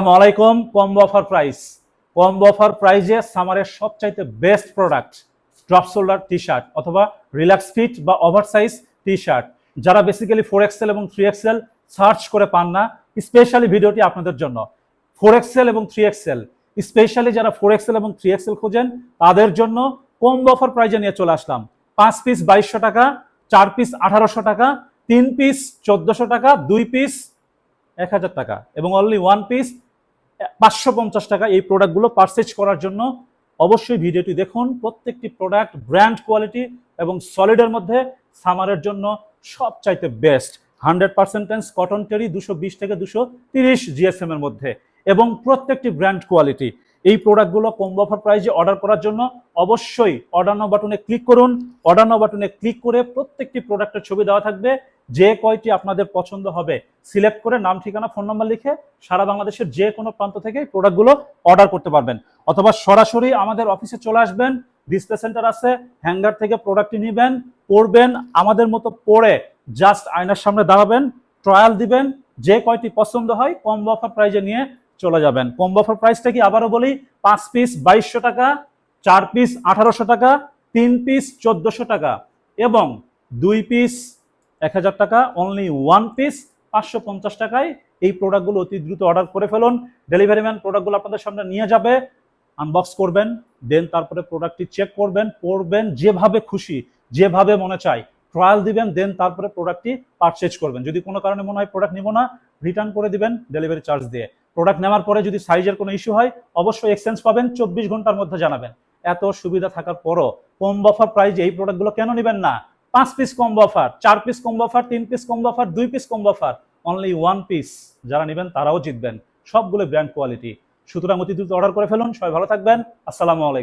আসসালামু আলাইকুম। Combo offer প্রাইজে সামারের সবচাইতে best product drop shoulder T shirt অথবা রিল্যাক্স ফিট বা ওভারসাইজ টি শার্ট। যারা বেসিক্যালি 4XL এবং 3XL সার্চ করে পান না, স্পেশালি ভিডিওটি আপনাদের জন্য। 4XL এবং 3XL, স্পেশালি যারা 4XL এবং 3XL খোঁজেন তাদের জন্য কম্বো অফার প্রাইজে নিয়ে চলে আসলাম। 5 পিস 2200 টাকা, 4 পিস 1800 টাকা, 3 পিস 1400 টাকা, 2 পিস 1000 টাকা এবং অনলি 1 পিস 550 টাকা। এই প্রোডাক্টগুলো পারচেজ করার জন্য অবশ্যই ভিডিওটি দেখুন। প্রত্যেকটি প্রোডাক্ট ব্র্যান্ড কোয়ালিটি এবং সলিডের মধ্যে সামারের জন্য সবচাইতে বেস্ট। 100% কটন টেরি, 220 থেকে 230 জিএসএম এর মধ্যে এবং প্রত্যেকটি ব্র্যান্ড কোয়ালিটি। এই প্রোডাক্টগুলো কম্বো অফার প্রাইজে অর্ডার করার জন্য অবশ্যই অর্ডার নাও বাটনে ক্লিক করুন। অর্ডার নাও বাটনে ক্লিক করে প্রত্যেকটি প্রোডাক্টের ছবি দেওয়া থাকবে। যে কয়টি আপনাদের পছন্দ হবে সিলেক্ট করে নাম, ঠিকানা, ফোন নাম্বার লিখে সারা বাংলাদেশের যে কোনো প্রান্ত থেকে প্রোডাক্টগুলো অর্ডার করতে পারবেন, অথবা সরাসরি আমাদের অফিসে চলে আসবেন। ডিসপ্লে সেন্টার আছে, হ্যাঙ্গার থেকে প্রোডাক্টটি নেবেন, পরবেন, আমাদের মতো পরে জাস্ট আয়নার সামনে দাঁড়াবেন, ট্রায়াল দিবেন, যে কয়টি পছন্দ হয় কম্বো অফার প্রাইজে নিয়ে চলে যাবেন। কম্বো অফার প্রাইসটা কি আবারও বলি, 5 পিস 2200 টাকা, 4 পিস 1800 টাকা, 3 পিস 1400 টাকা এবং 2 পিস 1000 টাকা, অনলি 1 পিস 550 টাকায়। এই প্রোডাক্টগুলো অতি দ্রুত অর্ডার করে ফেলুন। ডেলিভারি ম্যান প্রোডাক্টগুলো আপনাদের সামনে নিয়ে যাবে, আনবক্স করবেন, দেন তারপরে প্রোডাক্টটি চেক করবেন, পরবেন, যেভাবে খুশি যেভাবে মনে চায় ট্রায়াল দিবেন, দেন তারপরে প্রোডাক্টটি পারচেজ করবেন। যদি কোনো কারণে মনে হয় প্রোডাক্ট নিব না, রিটার্ন করে দিবেন ডেলিভারি চার্জ দিয়ে। প্রোডাক্ট নেওয়ার পরে যদি সাইজের কোনো ইস্যু হয় অবশ্যই এক্সচেঞ্জ পাবেন, 24 ঘন্টার মধ্যে জানাবেন। এত সুবিধা থাকার পরও কম্বো অফার প্রাইজে এই প্রোডাক্টগুলো কেন নেবেন না? 5 piece combo offer, 4 piece combo offer, 3 piece combo offer, 2 piece combo offer, only 1 piece. যারা নেবেন তারাও জিতবেন, সবগুলো ব্র্যান্ড কোয়ালিটি। সুতরাং অতি দ্রুত অর্ডার করে ফেলুন। সবাই ভালো থাকবেন। আসসালামু আলাইকুম।